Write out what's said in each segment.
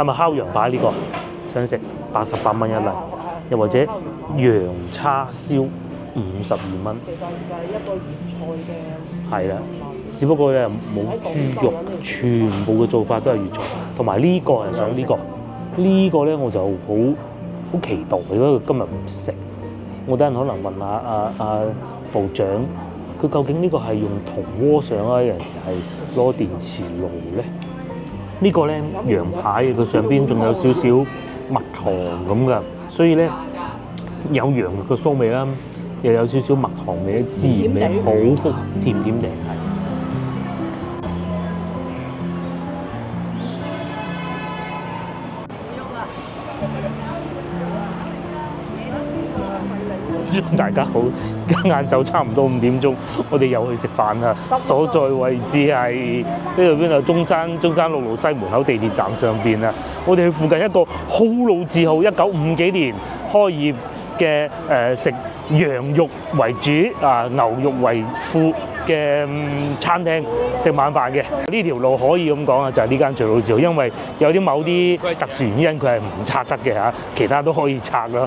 係咪烤羊排呢個？想食88蚊一粒，又或者羊叉燒52蚊。其實就係一個粵菜嘅。係啦，只不過咧冇豬肉，全部嘅做法都係粵菜。同埋呢個係想呢個，呢個咧我就好期待，因為今日唔食。我等陣可能問下阿部長，佢究竟呢個係用銅鍋上啊，有陣時係攞電磁爐咧？呢個咧羊排佢上邊仲有少少蜜糖咁噶，所以咧有羊肉嘅酥味啦，又有少少蜜糖味、孜然味，好複合，甜甜地係。大家好，晏晝差唔多5點鐘，我哋又去食飯啦。所在位置係呢度邊度？中山六路西門口地鐵站上邊啊！我哋去附近一個好老字號，1950幾年開業嘅食羊肉為主啊，牛肉為副嘅餐廳食晚飯嘅。呢條路可以咁講啊，就係呢間最老字號，因為有啲某啲特殊原因佢係唔拆得嘅嚇，其他都可以拆咯。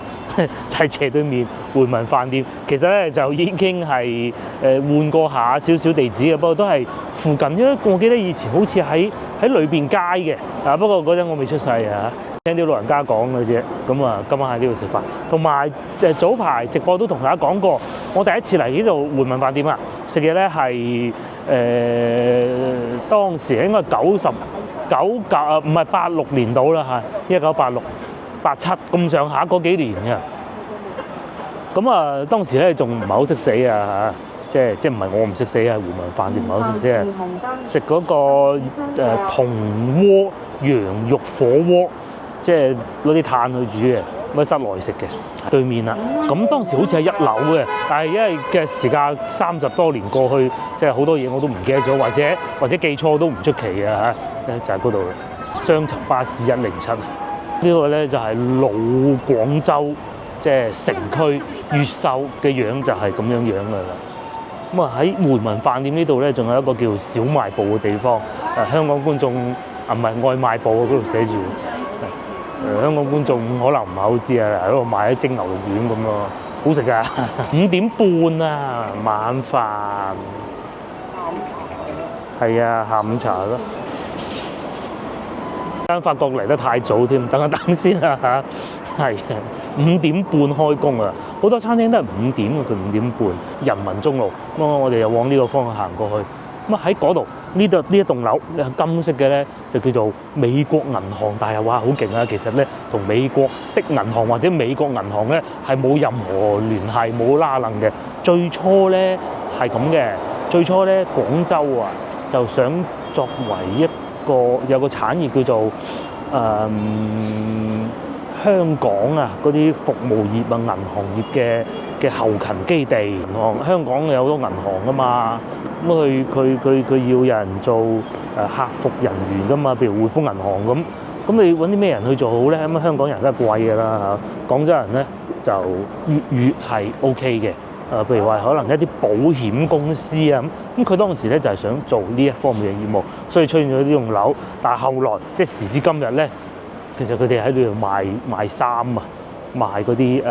就係斜對面回民飯店，其實咧就已經係換過下少少地址嘅，不過都係附近。因為我記得以前好似喺裏邊街嘅，啊不過嗰陣我未出世啊，聽啲老人家講嘅啫。咁啊，今晚喺呢度食飯，同埋早排直播都同大家講過，我第一次嚟呢度回民飯店啊，食嘅咧係當時應該唔係86年到啦嚇，1986、87咁上下嗰幾年嘅。咁啊，當時咧仲唔係好識死啊嚇，即係唔係我唔識死啊，回民飯店唔係好識死啊，食嗰個銅鍋羊肉火鍋，即係攞啲炭去煮嘅，咁喺室內食嘅，對面啦。咁當時好似係1樓嘅，但係因為嘅時間30多年過去，即係好多嘢我都唔記得咗，或者記錯都唔出奇嘅嚇，就係嗰度雙層巴士107。呢個咧就係老廣州，即係城區越秀嘅樣就係咁樣樣噶啦。咁啊喺回民飯店呢度咧，仲有一個叫小賣部嘅地方。香港觀眾唔係外賣部嗰度寫住。香港觀眾可能唔係好知啊，喺度賣啲蒸牛肉丸咁咯，好食㗎。5點半啊，晚飯。下午茶。係啊，下午茶咯。發覺嚟得太早添，等一等先啦嚇。係5點半開工啊，好多餐廳都係5點嘅，佢5點半。人民中路，咁我哋又往呢個方向行過去。咁喺嗰度呢一棟樓金色嘅咧，就叫做美國銀行大廈，哇好勁啊！其實咧同美國的銀行或者美國銀行咧係冇任何聯繫，冇拉楞嘅。最初咧係咁嘅，最初咧廣州啊就想作為有個產業叫做香港啊嗰啲服務業啊銀行業嘅後勤基地。銀行香港有好多銀行噶嘛，咁佢要有人做客服人員噶嘛，譬如匯豐銀行咁。咁你揾啲咩人去做好咧？咁香港人都係貴㗎啦嚇，廣州人咧就粵語係 OK 嘅。譬如話可能一啲保險公司啊咁佢當時咧就係想做呢一方面嘅業務，所以出現咗呢棟樓。但係後來即係時至今日咧，其實佢哋喺度賣衫啊，賣嗰啲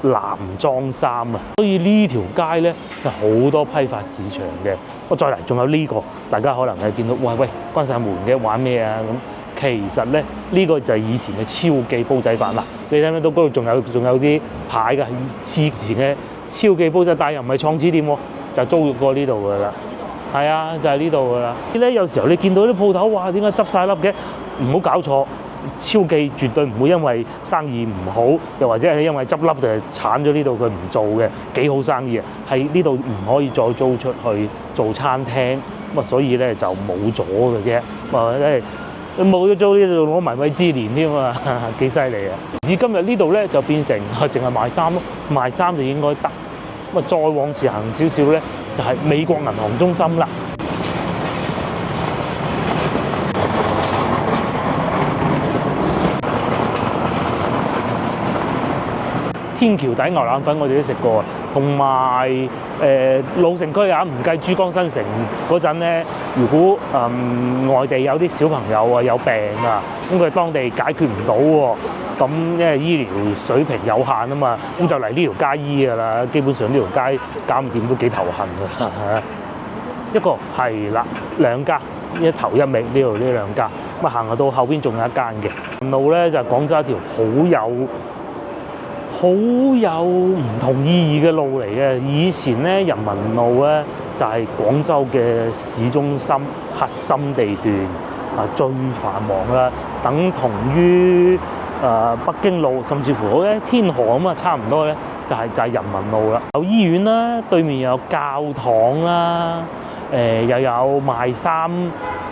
男裝衫啊，所以呢條街咧就好多批發市場嘅。我再嚟仲有呢個，大家可能係見到喂關晒門嘅，玩咩啊咁？其實咧呢個就係以前嘅超記煲仔飯啦。你睇唔睇到嗰度仲有啲牌㗎？以前嘅超記煲仔，但又唔係創始店喎，就租過呢度㗎啦。係啊，就係呢度㗎啦。咧有時候你見到啲鋪頭，哇點解執晒笠嘅？唔好搞錯，超記絕對唔會因為生意唔好，又或者係因為執笠就係剷咗呢度佢唔做嘅，幾好生意啊！係呢度唔可以再租出去做餐廳，咁啊所以咧就冇咗嘅啫。冇咗租呢度攞埋米芝蓮添啊，幾犀利啊！至今日呢度咧就變成淨係賣衫咯，賣衫就應該得。咁啊再往前行少少咧，就係美國銀行中心啦。天橋底牛腩粉我哋都食過啊，同埋老城區啊，唔計珠江新城嗰陣咧，如果外地有啲小朋友啊有病啊，咁佢當地解決唔到喎，咁因為醫療水平有限啊嘛，咁就嚟呢條街醫㗎啦。基本上呢條街搞唔掂都幾頭痕㗎啦。一個係啦，兩間，一頭一尾呢度呢兩間，咁行到後邊仲有一間嘅。路咧就係廣州一條好有唔同意義嘅路嚟嘅。以前咧人民路咧就係廣州嘅市中心核心地段啊，最繁忙啦，等同於北京路，甚至乎咧天河咁啊，差唔多咧就係人民路啦。有醫院啦，對面又有教堂啦，又有賣衫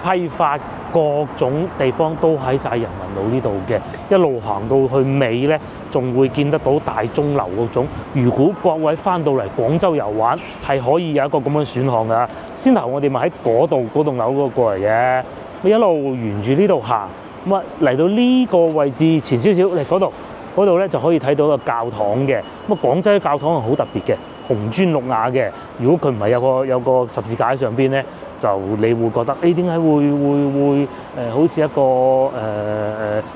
批發，各種地方都喺晒人民路呢度嘅。一路行到去尾咧，仲會見得到大鐘樓嗰種。如果各位翻到嚟廣州遊玩，係可以有一個咁樣選項㗎。先頭我哋咪喺嗰棟樓嗰個過嚟嘅，你一路沿住呢度行，咁啊嚟到呢個位置前少少嚟嗰度咧就可以睇到個教堂嘅。咁啊廣州教堂係好特別嘅，紅磚綠瓦嘅。如果佢唔係有個十字架喺上邊咧，就你會覺得點解會好似一個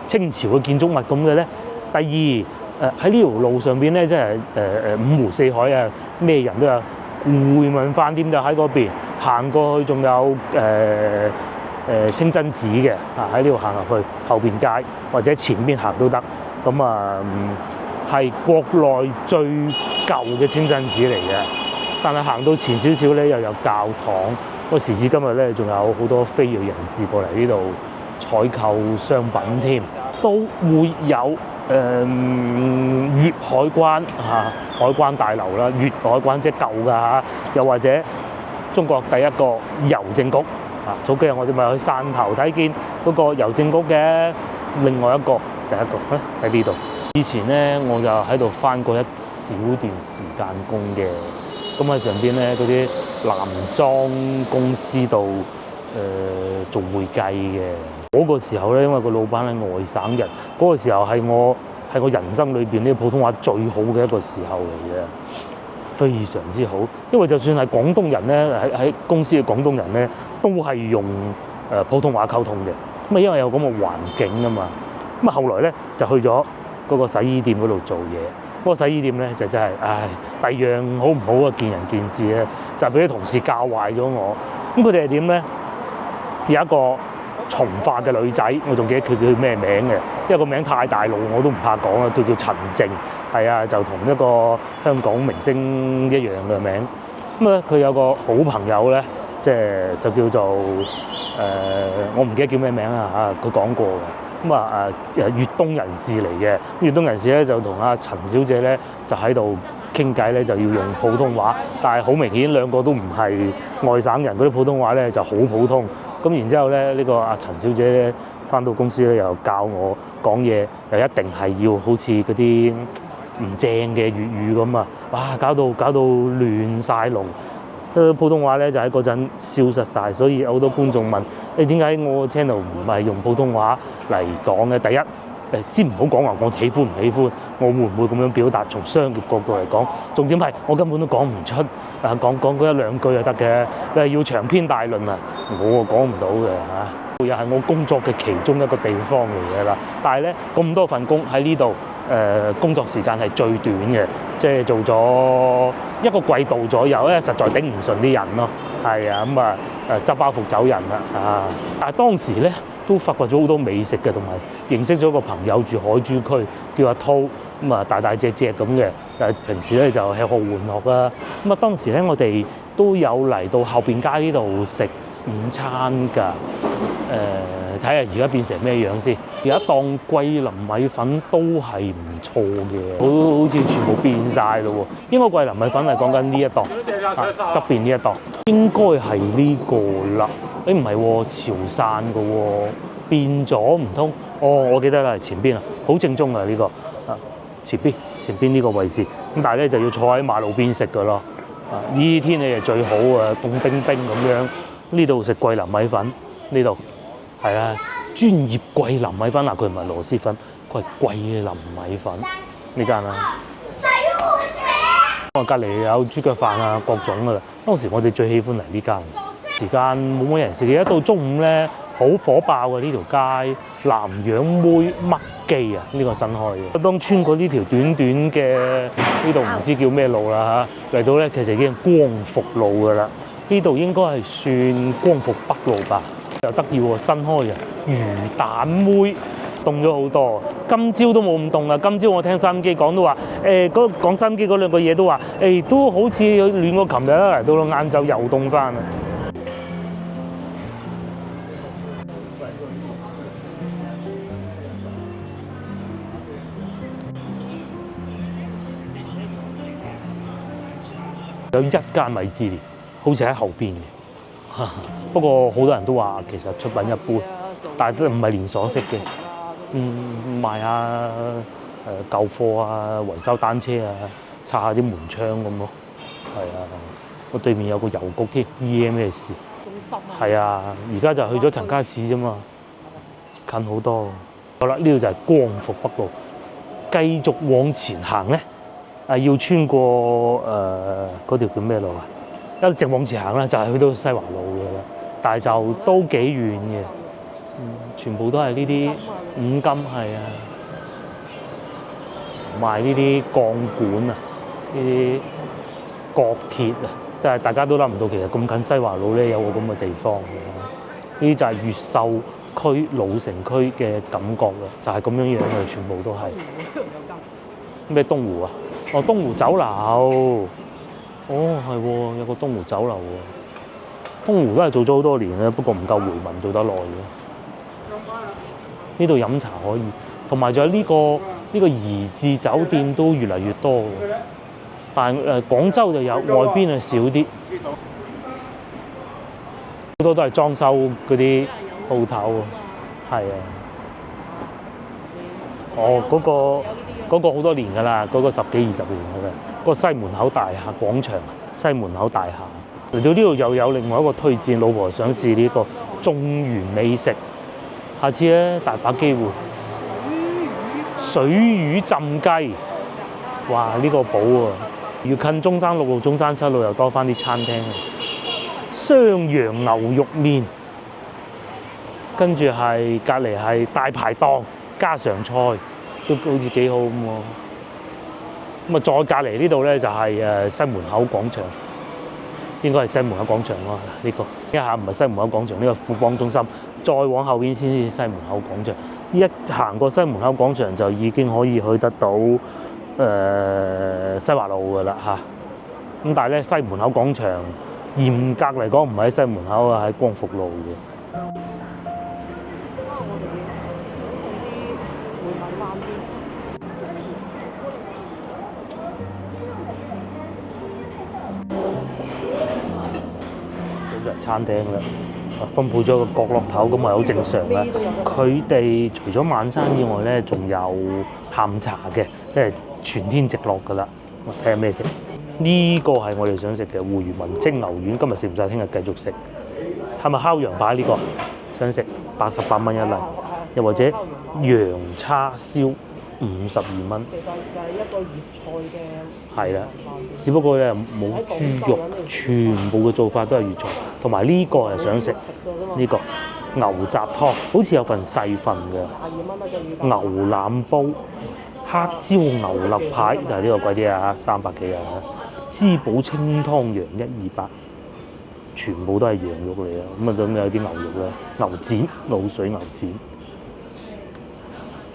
清朝嘅建築物咁嘅咧？第二喺呢條路上邊咧，即係五湖四海啊，咩人都有。回民飯店就喺嗰邊，行過去仲有清真寺嘅喺呢度行入去後邊街或者前邊行都得。咁係國內最舊嘅清真寺嚟嘅，但係行到前少少咧又有教堂。時至今日咧，仲有好多非裔人士過嚟呢度採購商品添，都會有粵海關海關大樓啦，粵海關即係舊㗎嚇，又或者中國第一個郵政局早幾日我哋咪去汕頭睇見嗰個郵政局嘅，另外第一個咧喺呢度。以前咧我就喺度返過一小段時間工嘅，咁喺上邊咧嗰啲男裝公司度做會計嘅。嗰個時候咧，因為個老闆係外省人，嗰個時候係我人生裏邊呢普通話最好嘅一個時候嚟嘅，非常之好。因為就算係廣東人咧，喺公司嘅廣東人咧，都係用普通話溝通嘅。咁啊，因為有咁嘅環境啊嘛。咁啊，後來咧就去咗嗰個洗衣店嗰度做嘢。嗰個洗衣店咧就真係，第二樣好唔好啊？見仁見智咧，就係俾啲同事教壞咗我。咁佢哋係點咧？有一個從化嘅女仔，我仲記得佢叫咩名嘅，因為個名太大路，我都唔怕講啊。佢叫陳靜，係啊，就同一個香港明星一樣嘅名。咁啊，佢有個好朋友咧，即係就叫做我唔記得叫咩名啊嚇，佢講過嘅。咁啊粵東人士嚟嘅，粵東人士咧就同阿陳小姐咧就喺度傾偈咧，就要用普通話，但係好明顯兩個都唔係外省人，嗰啲普通話咧就好普通。咁然之後咧，呢個阿陳小姐咧返到公司咧又教我講嘢，又一定係要好似嗰啲唔正嘅粵語咁啊！哇，搞到亂晒龍。普通話咧就喺嗰陣消失晒，所以有好多觀眾問：你點解我個 channel 唔係用普通話嚟講嘅？第一，先唔好講話我喜歡唔喜歡，我會唔會咁樣表達？從商業角度嚟講，重點係我根本都講唔出，講嗰一兩句就得嘅。你係要長篇大論啊，我講唔到嘅嚇。又係我工作嘅其中一個地方嚟嘅啦。但係咧咁多份工喺呢度，工作時間係最短嘅，即係做咗一個季度左右，因為實在頂唔順啲人咯。係啊，咁啊執包袱走人啦啊！但係當時咧都發掘咗好多美食嘅，同埋認識咗個朋友住海珠區，叫阿濤，咁啊大隻咁嘅。平時咧就吃喝玩樂啦。咁啊當時咧我哋都有嚟到後邊街呢度食午餐㗎。睇下而家變成咩樣先。而家檔桂林米粉都係唔錯嘅，好似全部變晒咯喎。應該桂林米粉係講緊呢一檔側邊呢一檔，應該係呢個啦。唔係喎，潮汕嘅喎，變咗唔通？我記得啦，前邊啊，好正宗啊呢個前邊呢個位置。咁但係咧就要坐喺馬路邊食㗎咯。呢啲天氣係最好啊，凍冰冰咁樣。呢度食桂林米粉，呢度係啊，專業桂林米粉嗱，佢唔係螺絲粉，佢係桂林米粉呢間啊。我隔離有豬腳飯啊，各種㗎啦。當時我哋最喜歡嚟呢間。時間冇乜人食嘅。一到中午咧，好火爆嘅呢條街，南洋妹麥記啊，呢個新開嘅。當穿過呢條短短嘅呢度唔知叫咩路啦嚇，嚟到咧其實已經光復路㗎啦。呢度應該係算光復北路吧。又得意喎，新開嘅魚蛋妹。凍咗好多，今朝都冇咁凍啊！今朝我聽收音機講都話，講收音機嗰兩個嘢都話，都好似暖過琴日啦，嚟到晏晝又凍翻啦。有一間米芝蓮，好似喺後邊嘅，不過好多人都話其實出品一般，但係都唔係連鎖式嘅。賣下舊貨啊，維修單車啊，擦下啲門窗咁咯。係啊，我對面有個郵局添 ，EMS。中心啊。係啊，而家就去咗陳家祠啫嘛，近好多。好啦，呢度就係光復北路，繼續往前行咧，要穿過嗰條叫咩路啊？一直往前行啦，就係去到西華路嘅啦，但係就都幾遠嘅。全部都係呢啲五金係啊，賣呢啲鋼管啊，呢啲角鐵啊，但係大家都諗唔到，其實咁近西華路咧有個咁嘅地方嘅。呢啲就係越秀區老城區嘅感覺啦，就係咁樣樣嘅，全部都係。咩東湖啊？哦，東湖酒樓。哦，係喎，有個東湖酒樓喎。東湖都係做咗好多年啦，不過唔夠回民做得耐嘅。呢度飲茶可以，同埋仲有呢個怡致酒店都越嚟越多嘅，但係廣州就有，外邊係少啲，好多都係裝修嗰啲鋪頭喎，係啊，哦嗰個好多年㗎啦，嗰個10幾20年㗎啦，嗰個西門口大廈廣場，西門口大廈嚟到呢度又有另外一個推薦，老婆想試呢個眾源美食。下次咧大把機會，水魚浸雞，哇！呢個寶喎，越近中山6路、中山7路又多翻啲餐廳。襄陽牛肉麵，跟住係隔離係大排檔家常菜，都好似幾好咁喎。咁啊，再隔離呢度咧就係西門口廣場。應該係西門口廣場咯，呢個一下唔係西門口廣場，呢個富邦中心，再往後邊先至西門口廣場。一行過西門口廣場就已經可以去得到西華路㗎啦嚇。咁但係咧西門口廣場嚴格嚟講唔係喺西門口啊，喺光復路嘅。餐廳啦，分配咗個角落頭，咁咪好正常啦。佢哋除咗晚餐以外咧，仲有下午茶嘅，即係全天直落噶啦。我睇下咩食？呢個係我哋想食嘅胡魚文蒸牛丸，今日食唔晒，聽日繼續食。係咪烤羊排呢個？想食88蚊一粒，又或者羊叉燒52蚊。其實就係一個粵菜嘅。係啦，只不過咧冇豬肉，全部嘅做法都係粵菜。同埋呢個係想食呢個牛雜湯，好似有份細份嘅牛腩煲、黑椒牛肋排，但係呢個貴啲啊，300幾啊。滋補清湯羊128，全部都係羊肉嚟啊。咁啊，仲有啲牛肉啦，牛展滷水牛展，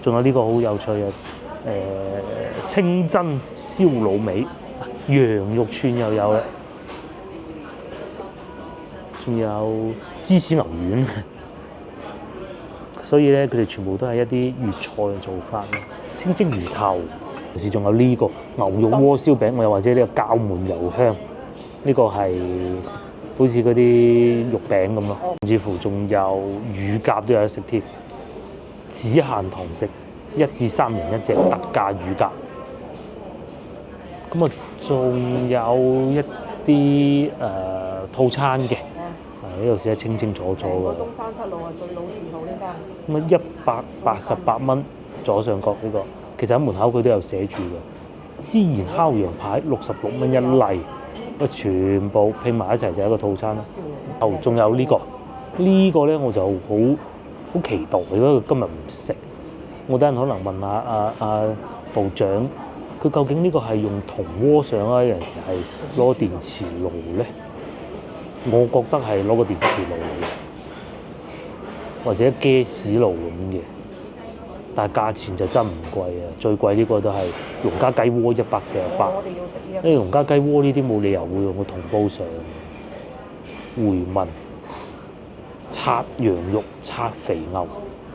仲有呢個好有趣嘅清真燒滷味，羊肉串又有啦。仲有芝士牛丸，所以咧佢哋全部都係一啲粵菜嘅做法咯。清蒸魚頭，同時仲有呢個牛肉鍋燒餅，又或者呢個蛟門油香，呢個係好似嗰啲肉餅咁咯。甚至乎仲有乳鴿都有得食添，只限堂食，1至3人1隻特價乳鴿。咁啊，仲有一啲套餐嘅。呢度寫得清清楚楚㗎。中山7路係最老字號呢間。咁啊，188蚊左上角呢個，其實喺門口佢都有寫住嘅。孜然烤羊排66蚊一例，全部拼埋一齊就係一個套餐啦。哦，仲有呢個，呢個咧我就好期待，因為今日唔食。我等陣可能問下阿部長，佢究竟呢個係用銅鍋上啊，有陣時係攞電磁爐咧？我覺得係攞個電磁爐嚟，或者 gas 爐咁嘅。但係價錢就真唔貴啊！最貴呢個都係農家雞鍋148。我哋要食呢一因為農家雞鍋呢啲冇理由會用個銅煲上。回民、刷羊肉、刷肥牛、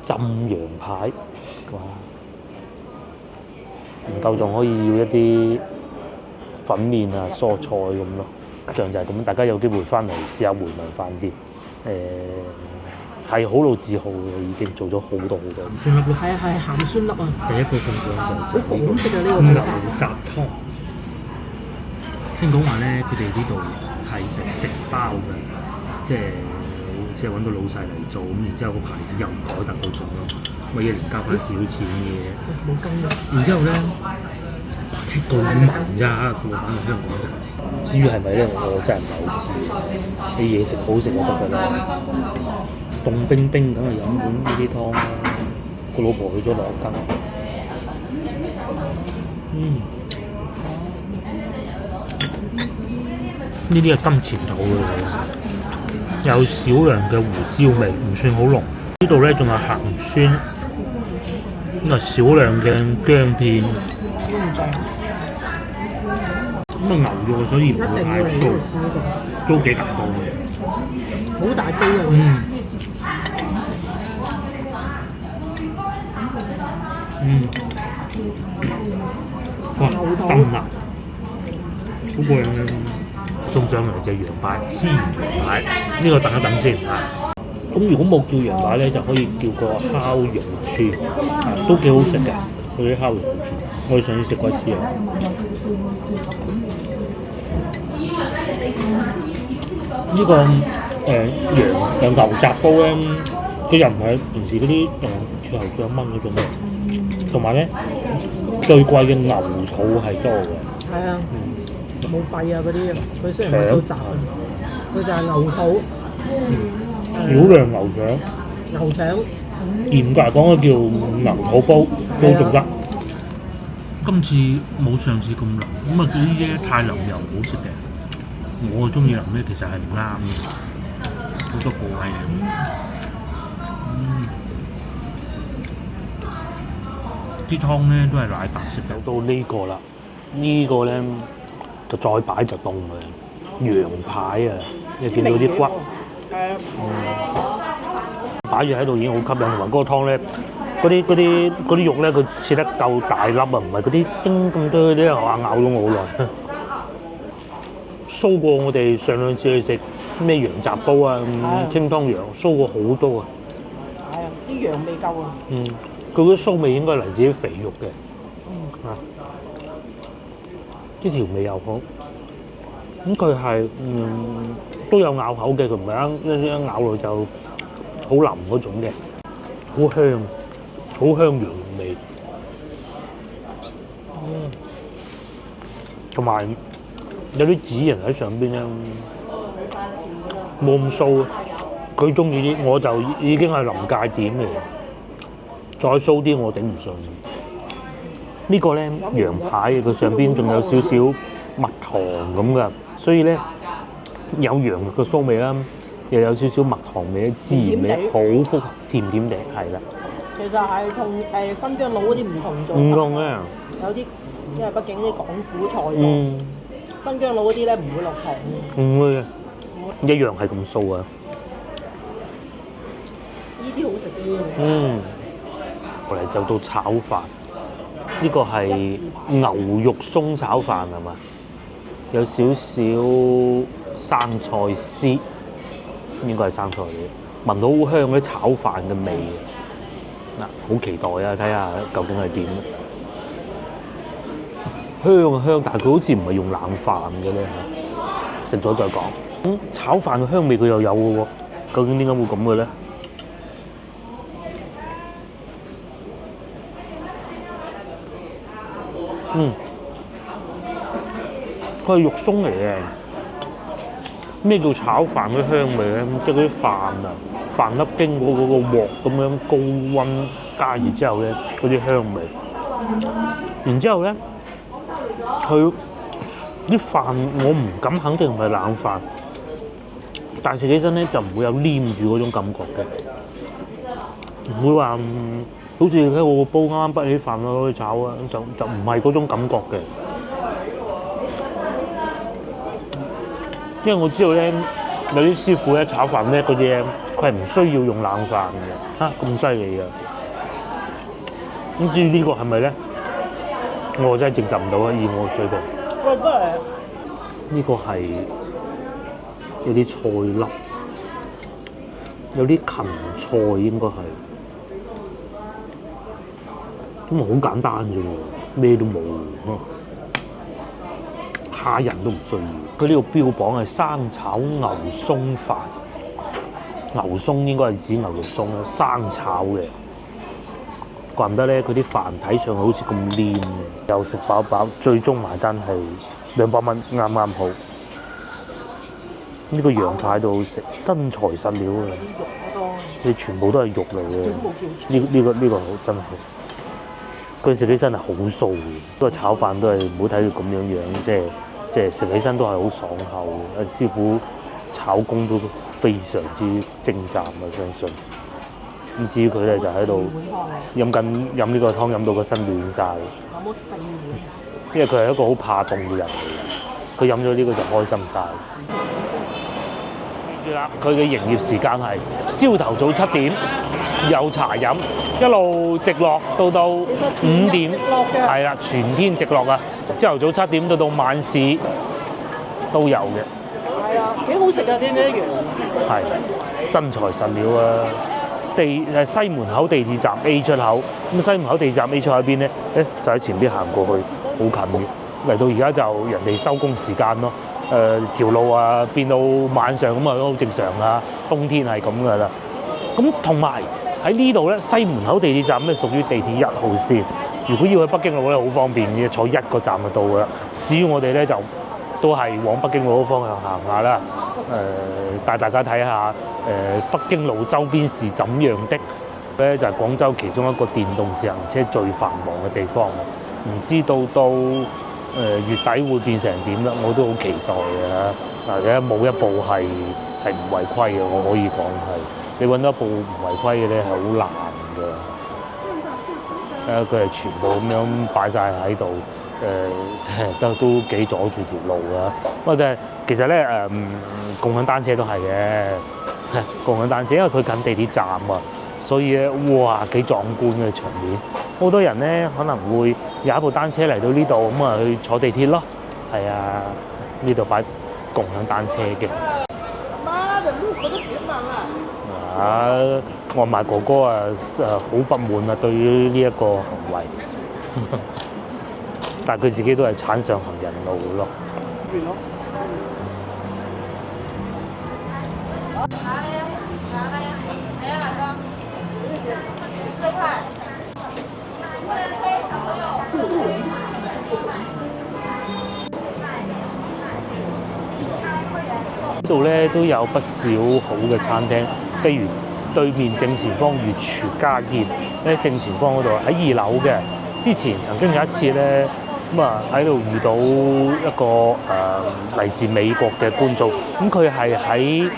浸羊排，哇！唔夠仲可以要一啲粉麵啊、蔬菜咁咯。醬就係咁，大家有機會翻嚟試下回民飯店。係好老字號嘅，已經做咗好多。酸粒咯，係鹹酸粒啊！第一個餸就好港式啊呢個做法。牛雜湯，聽講話咧，佢哋呢度係食包嘅，即係揾個老細嚟做，咁然之後個牌子又唔改特嗰種咯，咪一年交翻少錢嘅。冇羹嘅。然之後咧，聽到咁平咋，個老闆喺香港度。至於係咪咧，我真係唔係好知。啲嘢食好食就得㗎啦。凍冰冰梗係飲碗呢啲湯啦。個老婆去咗攞羹。呢啲係金錢肚嘅，有少量嘅胡椒味，唔算好濃。呢度咧仲有鹹酸，咁啊少量嘅薑片。咁啊牛肉所以唔會太酥，都幾大煲嘅。好大杯啊！哇，辛辣，好過癮啊！送上嚟隻羊排，絲羊排，呢個等一等先嚇。咁如果冇叫羊排咧，就可以叫個烤羊串，都幾好食嘅。嗰啲烤羊串，我哋上次食過一次啊。呢個羊牛雜煲咧，佢又唔係平時嗰啲柱侯醬炆嗰種嘅，同埋咧最貴嘅牛草係多嘅。係啊。冇肺啊嗰啲，佢雖然都雜，佢就係牛肚，少量牛腸，牛腸，嚴格嚟講叫牛肚煲都仲得。今次冇上次咁腍，咁啊呢啲太腍又唔好食嘅。我中意腍咧，其實係唔啱嘅，好多部位啲湯咧都係奶白色嘅。到呢個啦，呢個咧。就再擺就凍嘅羊排啊！你見到啲骨，擺住喺度已經好吸引，同埋嗰個湯咧，嗰啲肉咧，佢切得夠大粒啊，唔係嗰啲丁咁多嗰啲咬到我好耐。酥過我哋上兩次去食咩羊雜煲啊、清湯羊，酥過好多啊！係啊，啲羊味夠啊！佢嗰啲酥味應該嚟自啲肥肉嘅。啲調味又好，咁佢係都有咬口嘅，佢唔係一咬落就好腍嗰種嘅，好香，好香羊味。同埋有啲紫仁喺上邊咧，冇咁酥。佢中意啲，我就已經係臨界點嚟，再酥啲我頂唔順。呢個咧羊排，佢上邊仲有少少蜜糖咁噶，所以咧有羊肉嘅酥味啦，又有少少蜜糖味、孜然味，好複合，甜甜地，係啦。其實係同新疆佬嗰啲唔同咗。唔同嘅，有啲因為畢竟啲廣府菜，新疆佬嗰啲咧唔會落糖嘅。唔會嘅，一樣係咁酥啊！呢啲好食啲。後嚟就到炒飯。呢個係牛肉鬆炒飯係嘛？有少少生菜絲，應該係生菜嘅，聞到好香嗰啲炒飯嘅味。嗱，好期待啊！睇下究竟係點。香啊香，但係佢好似唔係用冷飯嘅咧嚇。食咗再講。炒飯嘅香味佢又有嘅喎，究竟點解會咁嘅咧？佢係肉鬆嚟嘅。咩叫炒飯嘅香味咧？即係嗰啲飯啊，飯粒經過嗰個鑊咁樣高溫加熱之後咧，嗰啲香味。然之後咧，佢啲飯我唔敢肯定係咪冷飯，但係食起身咧就唔會有黏住嗰種感覺嘅，唔會話好似喺我個煲啱啱畢起飯攞去炒啊，就唔係嗰種感覺嘅。因為我知道咧，有啲師傅咧炒飯叻嗰啲咧，佢係唔需要用冷飯嘅，嚇咁犀利嘅。咁至於呢個係咪咧？我真係證實唔到啊！以我水平。喂，不過呢個係有啲菜粒，有啲芹菜應該係，咁啊好簡單啫喎，咩都冇，蝦仁都唔需要。佢呢個標榜係生炒牛鬆飯，牛鬆應該係指牛肉鬆啦，生炒嘅。怪唔得咧，佢啲飯睇上去好似咁黏，又食飽飽，最終埋單係200蚊，啱啱好。呢個羊排都好食，真材實料啊！你全部都係肉嚟嘅，呢個好真係。佢食起身係好素嘅，不過炒飯都係唔好睇佢咁樣，即係食起身都係好爽口嘅。師傅炒工都非常之精湛啊，相信。咁至於佢咧就喺度飲呢個湯，飲到個身暖晒。有冇4碗？因為佢係一個好怕凍嘅人嚟嘅，佢飲咗呢個就開心晒。記住啦，佢嘅營業時間係朝頭早7點有茶飲，一路直落到5點，係啦，全天直落啊！朝頭早7點到晚市都有嘅。係啊，幾好食啊！啲呢羊係真材實料啊！西門口地鐵站 A 出口，咁西門口地鐵站 A 出口邊咧？就喺前邊行過去，好近嘅。嚟到而家就人哋收工時間咯。條路啊變到晚上咁啊都好正常啦。冬天係咁噶啦。咁同埋喺呢度咧，西門口地鐵站咧屬於地鐵1號線。如果要去北京路咧，好方便嘅，坐1個站就到噶啦。至於我哋咧就都係往北京路嗰方向行下啦。帶大家睇下北京路周邊是怎樣的咧，就係廣州其中一個電動自行車最繁忙嘅地方。唔知道到月底會變成點啦，我都好期待嘅。而家冇一部係唔違規嘅，我可以講係。你揾到一部唔違規嘅咧係好難嘅。佢係全部咁樣擺晒喺度。都幾阻住條路㗎。不過其實咧共享單車都係嘅，共享單車因為佢近地鐵站啊，所以咧哇幾壯觀嘅場面。好多人咧可能會有一部單車嚟到呢度咁啊去坐地鐵咯。係啊，呢度擺共享單車嘅。媽的，路口都絕滿啦！啊，外賣哥哥啊好不滿啊，對於呢一個行為。但係佢自己都係鏟上行人路咯。呢度咧都有不少好嘅餐廳，譬如對面正前方粵廚家宴咧，正前方嗰度喺2樓嘅。之前曾經有一次咧。咁啊喺度遇到一個嚟自美國嘅觀眾，咁佢係喺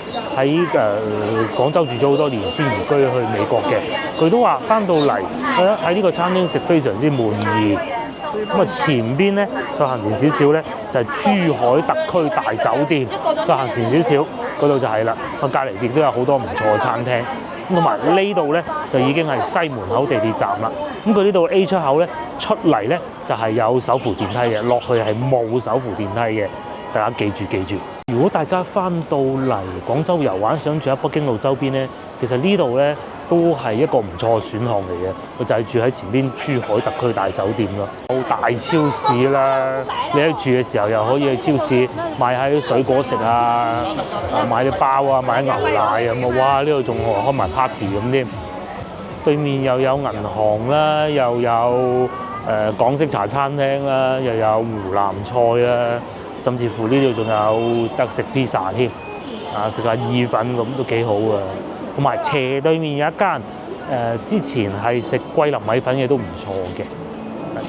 廣州住咗好多年先移居去美國嘅。佢都話翻到嚟喺呢個餐廳食非常之滿意。咁啊前邊咧再行前少少咧就係珠海特區大酒店，再行前少少嗰度就係啦。隔離亦都有好多唔錯嘅餐廳。咁同埋呢度咧就已經係西門口地鐵站啦。咁佢呢度 A 出口咧出嚟咧就係有手扶電梯嘅，落去係冇手扶電梯嘅。大家記住。如果大家翻到嚟廣州遊玩，想住喺北京路周邊咧，其實呢度咧都係一個唔錯嘅選項嚟嘅。佢就係住喺前邊珠海特區大酒店咯，有大超市啦。你喺住嘅時候又可以去超市買下啲水果食啊，買啲包啊，買啲牛奶咁啊。哇！呢度仲開埋 party 咁添。對面又有銀行啦，又有港式茶餐廳啦，又有湖南菜啦。甚至乎呢度仲有得食 pizza 添，食下意粉咁都幾好啊！同埋斜對面有一間之前係食桂林米粉嘅都唔錯嘅，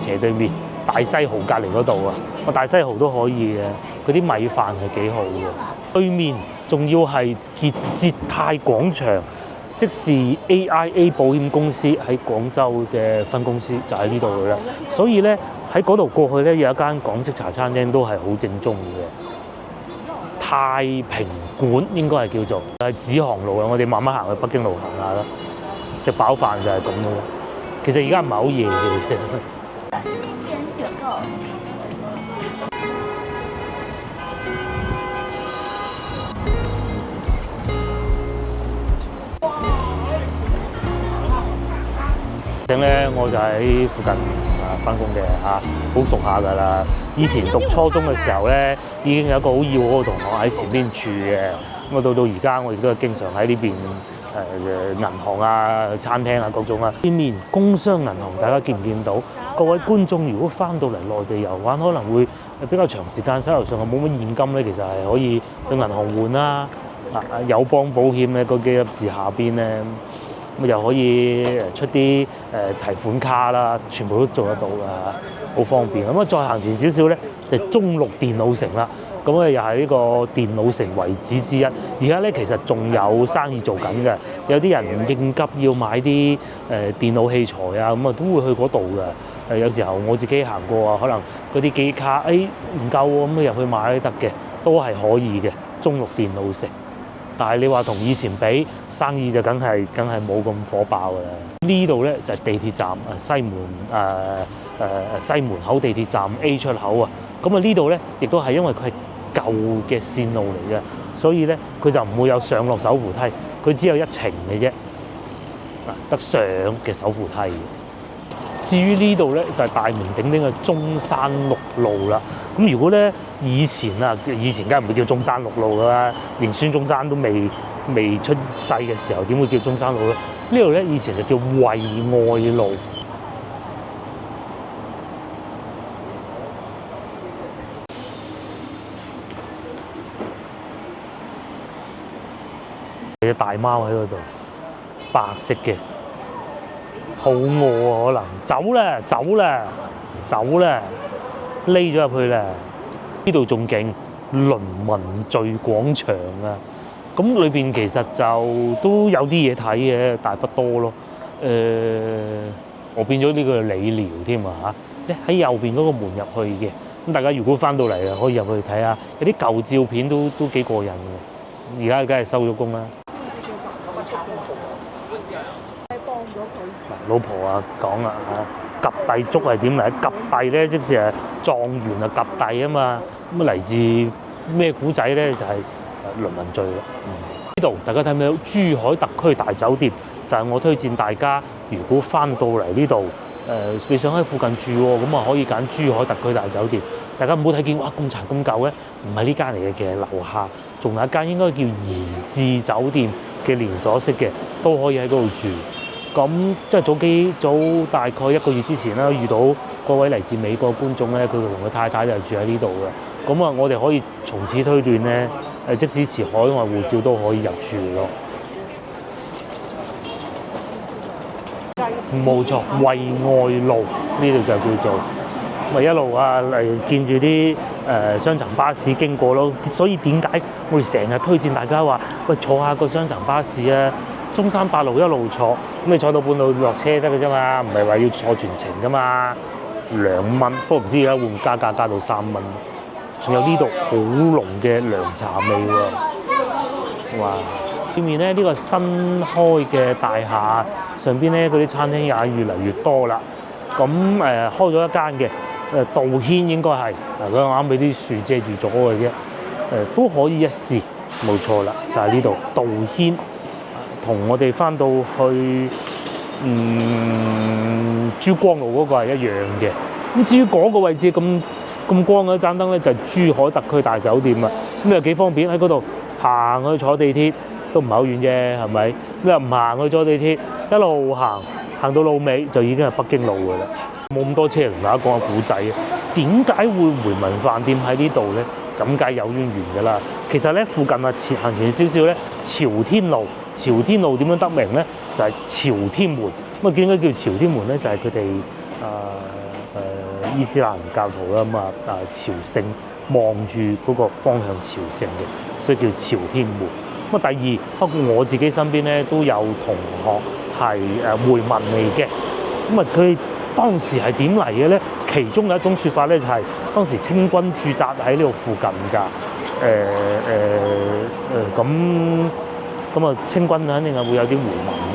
斜對面大西豪隔離嗰度啊，大西豪都可以嘅，嗰啲米飯係幾好嘅。對面仲要係捷泰廣場，即是 AIA 保險公司喺廣州嘅分公司就喺呢度嘅啦。所以咧喺嗰度過去咧有一間港式茶餐廳都係好正宗嘅，太平館應該係叫做係紫航路啊。我哋慢慢行去北京路行下啦，食飽飯就係咁咯。其實而家唔係好夜嘅。正咧，我就喺附近翻工嘅嚇，好熟下㗎啦。以前讀初中嘅時候咧，已經有一個好要好嘅同學喺前邊住嘅。咁啊，到而家我亦都係經常喺呢邊銀行啊、餐廳啊各種啊。對面工商銀行，大家見唔見到？各位觀眾如果翻到嚟內地遊玩，可能會比較長時間，手頭上冇乜現金咧，其實係可以去銀行換啦。友邦保險咧，嗰幾粒字下邊咧。咁又可以出啲提款卡啦，全部都做得到㗎，好方便。咁啊，再行前少少咧，就中綠電腦城啦。咁啊，又係呢個電腦城遺址之一。而家咧其實仲有生意做緊嘅，有啲人應急要買啲電腦器材啊，咁啊都會去嗰度嘅。有時候我自己行過啊，可能嗰啲記憶卡唔夠喎，咁入去買都得嘅，都係可以嘅。中綠電腦城。但係你話同以前比，生意就梗係冇咁火爆㗎啦。呢度咧就係地鐵站西門口地鐵站 A 出口啊。咁啊呢度咧亦都係因為佢係舊嘅線路嚟嘅，所以咧佢就唔會有上落手扶梯，佢只有一程嘅啫，得上嘅手扶梯。至於呢度咧就係大名鼎鼎嘅中山六路啦。咁如果咧以前梗係唔會叫中山六路㗎啦，連孫中山都未出世嘅時候，點會叫中山路咧？呢度咧以前就叫惠愛路。有隻大貓喺嗰度，白色嘅。肚餓啊，可能走啦，匿咗入去啦。呢度仲勁，倫文聚廣場啊！咁裏邊其實就都有啲嘢睇嘅，但係不多咯。我變咗呢個理療添啊嚇！喺右邊嗰個門入去嘅。咁大家如果翻到嚟啊，可以入去睇下，有啲舊照片都幾過癮嘅。而家梗係收咗工啦。老婆啊講啊嚇，及第粥係點嚟？及第咧，即是係狀元啊及第啊嘛。咁嚟自咩古仔咧？就係倫文聚啦。呢度大家睇唔睇到珠海特區大酒店？就係我推薦大家，如果翻到嚟呢度，你想喺附近住喎，咁啊可以揀珠海特區大酒店。大家唔好睇見哇咁殘咁舊咧，唔係呢間嚟嘅，其實樓下仲有一間應該叫怡致酒店嘅連鎖式嘅，都可以喺嗰度住。咁即係早大概1個月之前啦，遇到嗰位嚟自美國觀眾咧，佢同佢太太就住喺呢度嘅。咁啊，我哋可以從此推斷咧，即使持海外護照都可以入住咯。冇錯，惠愛路呢度就叫做咪一路嚟見住啲雙層巴士經過咯。所以點解我哋成日推薦大家話喂坐下個雙層巴士啊？中山八路一路坐，咁你坐到半路落車得嘅啫嘛，唔係話要坐全程噶嘛，2蚊，不過唔知而家會唔會加價加到3蚊。仲有呢度好濃嘅涼茶味喎，哇！對面咧呢個新開嘅大廈上邊咧嗰啲餐廳也越嚟越多啦。咁開咗一間嘅道軒應該係佢啱俾啲樹遮住咗嘅啫，都可以一試，冇錯啦，就係呢度道軒。同我哋翻到去珠江路嗰個係一樣嘅。咁至於嗰個位置咁光嘅盞燈咧，就係珠海特區大酒店啦。咁又幾方便喺嗰度行去坐地鐵都唔係好遠啫，係咪？咁又唔行去坐地鐵，一路行到路尾就已經係北京路㗎啦。冇咁多車同大家講下古仔啊。點解會回民飯店喺呢度咧？咁梗係有淵源㗎啦。其實咧附近啊行前少少咧，朝天路點樣得名咧？就係、朝天門。咁啊點解叫朝天門咧？就係佢哋伊斯蘭教徒啦，朝聖望住嗰個方向朝聖嘅，所以叫朝天門。咁啊第二，包括我自己身邊咧都有同學係回民嚟嘅。咁啊佢當時係點嚟嘅咧？其中有一種説法咧，就係當時清軍駐紮喺呢度附近㗎。咁啊，清軍肯定係會有啲回民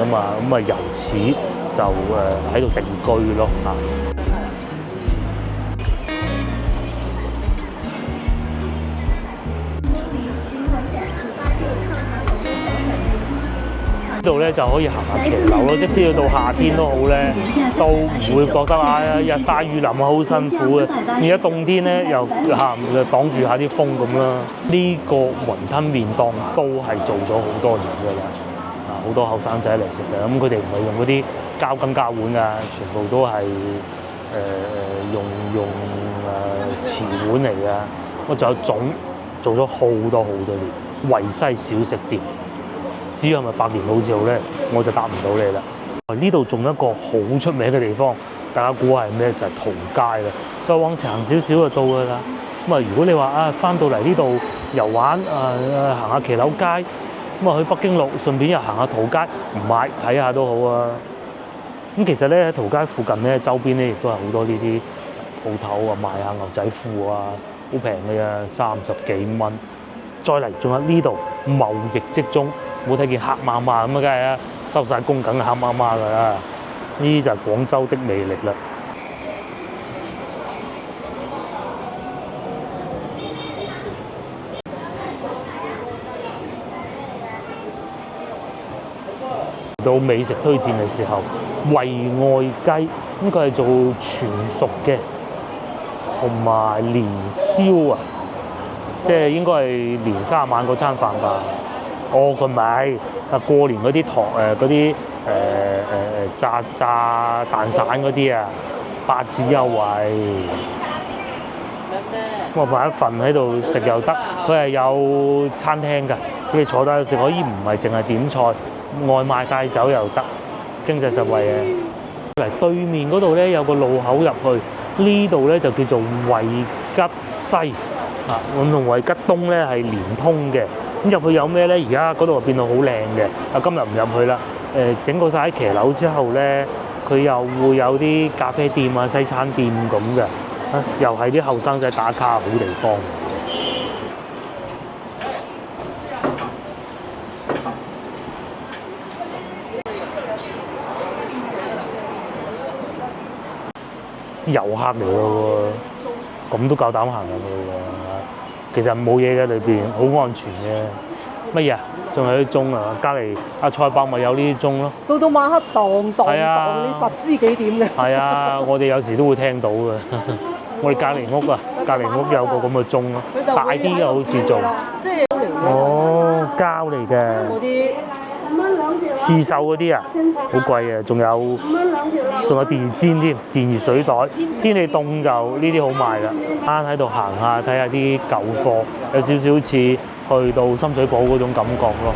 㗎嘛。咁啊，由此就喺度定居咯嚇。呢度咧就可以行下騎樓咯，即使要到夏天都好咧，都唔會覺得日曬雨淋啊好辛苦嘅。而家冬天咧又擋住下啲風咁啦。呢個雲吞麵檔都係做咗好多年㗎啦，好多後生仔嚟食嘅。咁佢哋唔係用嗰啲膠羹膠碗啊，全部都係用瓷碗嚟㗎。我仲有做咗好多年，維西小食店。至於係咪百年老字號咧，我就答唔到你啦。呢度仲有一個好出名嘅地方，大家估係咩？就係淘街啦。再往前行少少就到㗎啦。咁啊，如果你話翻到嚟呢度遊玩行下騎樓街，咁啊去北京路，順便又行下淘街，唔買睇下都好啊。咁其實咧喺淘街附近咧，周邊咧亦都係好多呢啲鋪頭啊，賣下牛仔褲啊，好平嘅啫，30幾蚊。再嚟仲有呢度貿易職中。冇睇見黑麻麻咁啊，梗係啊，收晒工梗係黑麻麻㗎啦。呢啲就係廣州的魅力啦。到美食推薦嘅時候，惠外雞咁佢係做全熟嘅，同埋年宵啊，即係應該係年30晚嗰餐飯吧。佢唔係過年嗰啲嗰啲炸蛋散嗰啲啊，8折優惠。咁我買一份喺度食又得，佢係有餐廳㗎，你坐低食可以唔係淨係點菜，外賣帶走又得，經濟實惠嘅。嚟對面嗰度咧有個路口入去，呢度咧就叫做惠吉西啊，咁同惠吉東咧係連通嘅。咁入去有咩咧？而家嗰度變到好靚嘅。今日唔入去啦。整個晒喺騎樓之後咧，佢又會有啲咖啡店啊、西餐店咁嘅。又係啲後生仔打卡好地方。遊客嚟咯喎，咁都夠膽行入去喎。其實冇嘢嘅裏邊，好安全嘅。乜嘢啊？仲有啲鐘啊！隔離阿蔡伯咪有呢啲鐘咯。到晚黑當你10知幾點嘅。係啊，我哋有時都會聽到嘅。我哋隔離屋啊，隔離屋有個咁嘅鐘咯，大啲嘅好似做。即係膠嚟嘅。嗰啲刺繡嗰啲啊，好貴啊！仲有電熱氈添，電熱水袋。天氣凍就呢啲好賣啦。喺度行下睇下啲舊貨，有少少似去到深水埗嗰種感覺咯。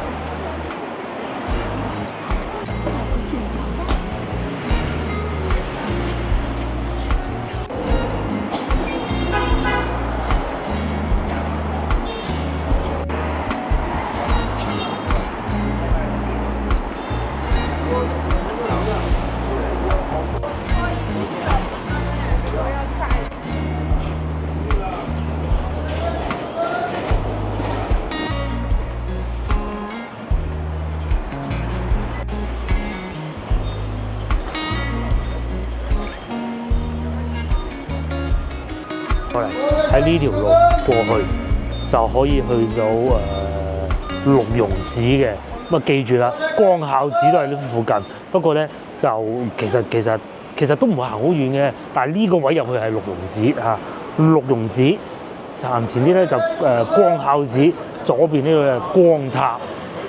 喺呢條路過去就可以去到龍榕寺嘅。咁啊記住啦，光孝寺都喺呢附近。不過咧就其實都唔會行好遠嘅。但係呢個位入去係龍榕寺嚇。龍榕寺行前啲咧就光孝寺，左邊呢個係光塔。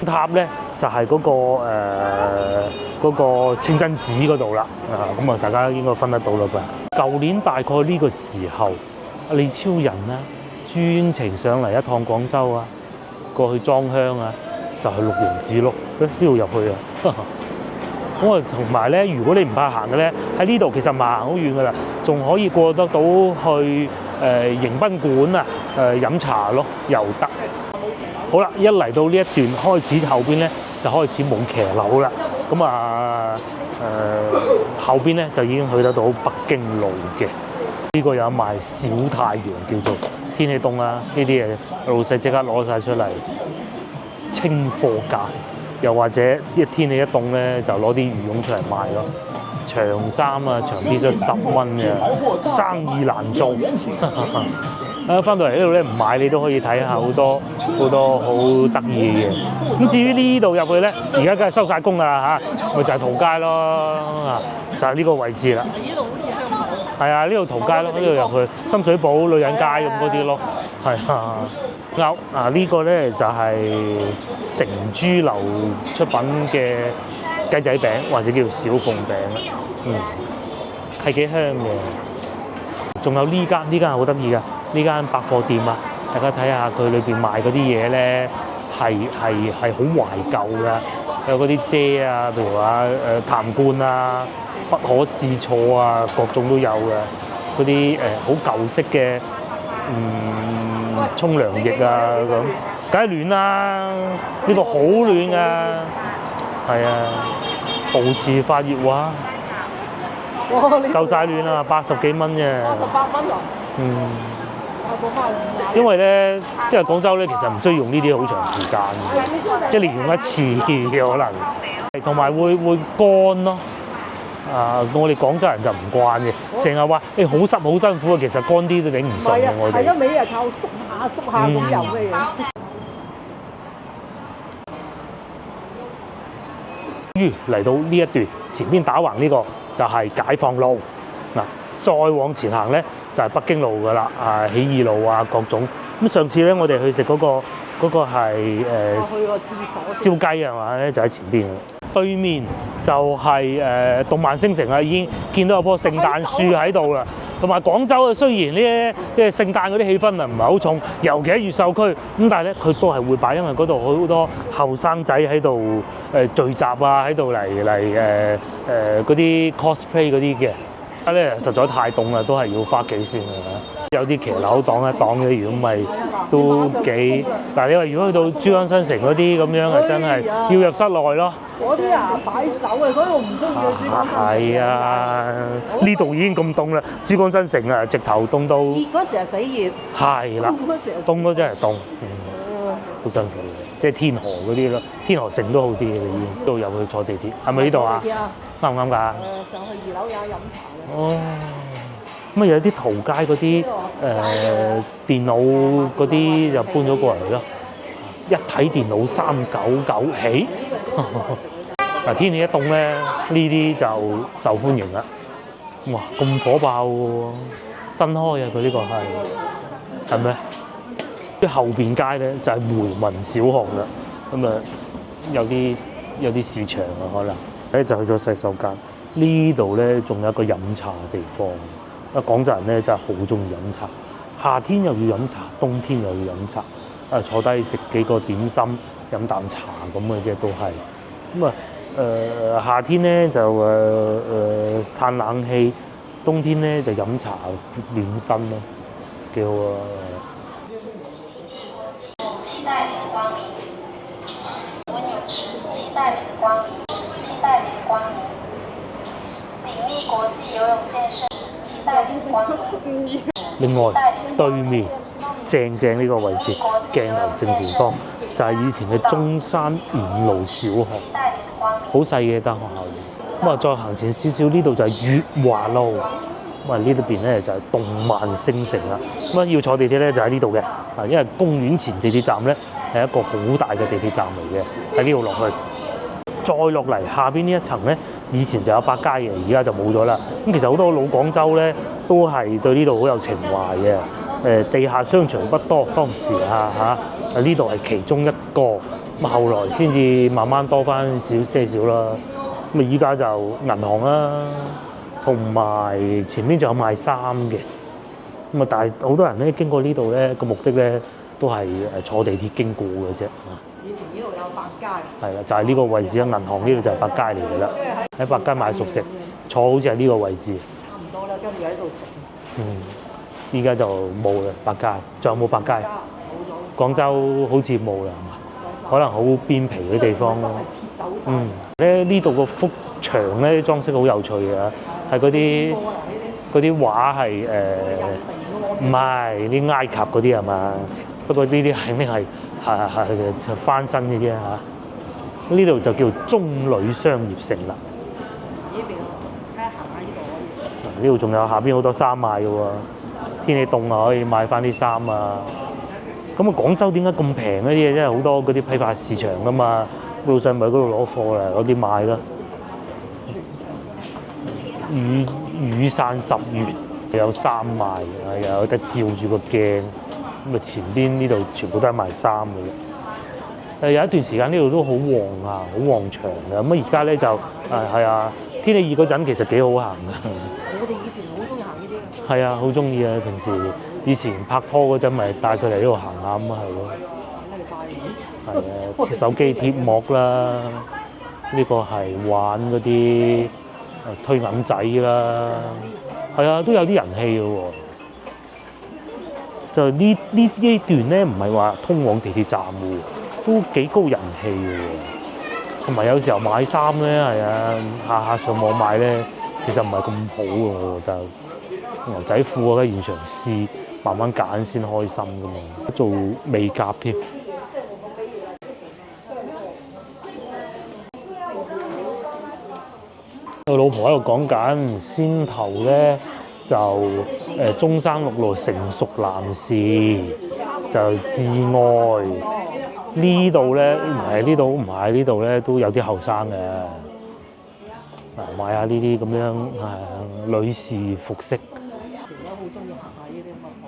塔咧就係嗰個清真寺嗰度啦。咁啊大家應該分得到啦噃。舊年大概呢個時候，李超人啦、專程上嚟一趟廣州啊，過去裝香啊，就係六王寺咯。呢度入去啊！咁啊，同埋咧，如果你唔怕行嘅咧，喺呢度其實唔行好遠噶啦，仲可以過得到去迎賓館啊，飲茶咯，又得。好啦，一嚟到呢一段開始後邊咧，就開始冇騎樓啦。咁啊後邊咧就已經去得到北京路嘅。呢個有賣小太陽叫做天氣凍啦，呢啲嘢老細即刻攞晒出嚟清貨價。又或者一天氣一凍咧，就攞啲羽絨出嚟賣咯。長衫啊，長 T 恤10蚊嘅，生意難做。啊，翻到嚟呢度咧唔買你都可以睇下好多好得意嘅嘢。咁至於呢度入去咧，而家梗係收晒工㗎啦嚇，咪就係淘街咯，就係呢個位置啦。呢度好似香港。係啊，呢度淘街咯，呢度入去深水埗女人街咁嗰啲咯，係啊。呢個咧就係成珠樓出品嘅雞仔餅，或者叫小鳳餅，係幾香嘅。仲有呢間係好得意㗎，呢間百貨店啊，大家睇下佢裏邊賣嗰啲嘢咧，係好懷舊㗎，有嗰啲遮啊，譬如話痰罐啊、不可試錯啊，各種都有㗎。嗰啲好舊式嘅沖涼液啊咁，梗係暖啦！呢個好暖㗎，係啊，保持發熱話，夠晒暖啦，80幾蚊啫。88蚊啊！因為咧，因為廣州咧，其實唔需要用呢啲好長時間，一年用一次嘅可能，同埋會乾咯。我哋廣州人就唔慣嘅，成日話好濕好辛苦啊，其實乾啲都頂唔順嘅我哋。係一味係靠縮下咁游嘅嘢。於嚟到呢一段，前邊打橫呢個就係解放路，嗱，再往前行咧就係北京路噶啦，起義路啊各種。咁上次咧我哋去食嗰個係去個廁所燒雞係嘛咧，就喺前邊。對面就係動漫星城啦，已經見到有棵聖誕樹喺度啦。同埋廣州啊，雖然呢啲聖誕嗰啲氣氛啊唔係好重，尤其喺越秀區，咁但係咧佢都係會擺，因為嗰度好多後生仔喺度聚集啊，喺度嚟嗰啲 cosplay 嗰啲嘅。而家咧實在太凍啦，都係要返屋企先嘅。有啲騎樓擋一擋嘅，如果唔係都幾。嗱，你話如果去到珠江新城嗰啲咁樣啊，真係要入室內咯。嗰啲啊擺酒啊，所以我唔中意去珠江新城。係啊，呢度已經咁凍啦，珠江新城啊，直頭凍到。熱嗰時係死熱。係啦，凍嗰真係凍，好辛苦嘅。即係天河嗰啲咯，天河城都好啲嘅已經。都入去坐地鐵，係咪呢度啊？啱唔啱㗎？上去2樓有飲茶。哦。咁啊有啲淘街嗰啲電腦嗰啲就搬咗過嚟咯，一體電腦399起。嗱天氣一凍咧，呢啲就受歡迎啦。哇咁火爆喎，新開啊佢呢個係咩？啲後邊街咧就係回民小學啦，咁啊有啲市場啊可能。咧就去咗洗手間，呢度咧仲有一個飲茶地方。廣州人咧真係好中意飲茶，夏天又要飲茶，冬天又要飲茶。坐低食幾個點心，飲啖茶咁嘅啫都係。咁夏天咧就嘆冷氣，冬天咧就飲茶暖身咯，幾好啊！期待您光臨，請問有持期待您光臨，期待您光臨，鼎力國際游泳健身。另外對面正呢個位置鏡頭正前方就係以前嘅中山五路小學，好細嘅間學校。咁啊再行前少少，呢度就係粵華路。咁啊呢度邊咧就係動漫星城啦。咁啊要坐地鐵咧就喺呢度嘅，因為公園前地鐵站咧係一個好大嘅地鐵站嚟嘅，喺呢度落去。再落嚟下邊呢一層咧，以前就有百佳嘅，而家就冇咗啦。咁其實好多老廣州咧都係對呢度好有情懷嘅。地下商場不多，當時呢度係其中一個。咁後來先至慢慢多翻少些少啦。咁啊依家就銀行啦，同埋前面仲有賣衫嘅。咁啊，但係好多人咧經過呢度咧個目的咧都係坐地鐵經過嘅啫。以前呢度有百佳，係啦，就係呢個位置啊，銀行呢度就係百佳嚟㗎啦。喺百佳買熟食，坐好似係呢個位置。差唔多啦，跟住喺度食。依家就冇啦，百佳。仲有冇百佳？冇咗。廣州好似冇啦，係嘛？可能好邊皮嗰啲地方咯。切走晒。呢度個幅牆咧裝飾好有趣嘅，係嗰啲畫係唔係啲埃及嗰啲係嘛？不過呢啲肯定係翻新嘅啫嚇。呢度就叫中旅商業城啦。呢邊睇下行下呢度可以。呢度仲有下邊好多衫賣嘅喎，天氣凍啊可以買翻啲衫啊。咁啊，廣州點解咁平嗰啲嘢？因為好多嗰啲批發市場㗎嘛，老細咪喺嗰度攞貨啦，攞啲賣啦。雨傘10月有衫賣，又有得照住個鏡。咁啊，前邊呢度全部都係賣衫嘅。有一段時間呢度都好旺啊，好旺場嘅。咁啊，而家咧就係啊，天氣熱嗰陣其實幾好行嘅。我哋以前好中意行呢啲。係啊，好中意啊！平時以前拍拖嗰陣，咪帶佢嚟呢度行下咁啊，係咯。係啊，手機貼膜啦，呢個係玩嗰啲推銀仔啦，係啊，都有啲人氣嘅喎。就呢段咧，唔係話通往地鐵站嘅喎，都幾高人氣嘅喎。同埋有時候買衫咧，係啊，下上網買咧，其實唔係咁好嘅，我覺得。牛仔褲啊，喺現場試，慢慢揀先開心㗎嘛。做美甲添。我老婆喺度講緊，先頭咧就中山六路成熟男士就至愛，呢度咧唔係呢度唔係呢度咧都有啲後生嘅，買下呢啲咁樣女士服飾。前嗰好中意行下呢啲咁嘅鋪，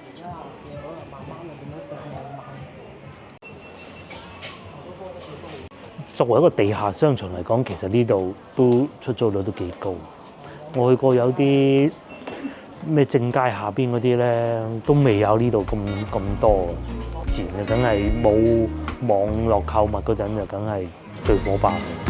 而家見到慢慢就變咗上網買。作為一個地下商場嚟講，其實呢度都出租率都幾高。我去過有啲咩正街下邊嗰啲咧，都未有呢度咁多。以前就梗係冇網絡購物嗰陣，就梗係最火爆嘅。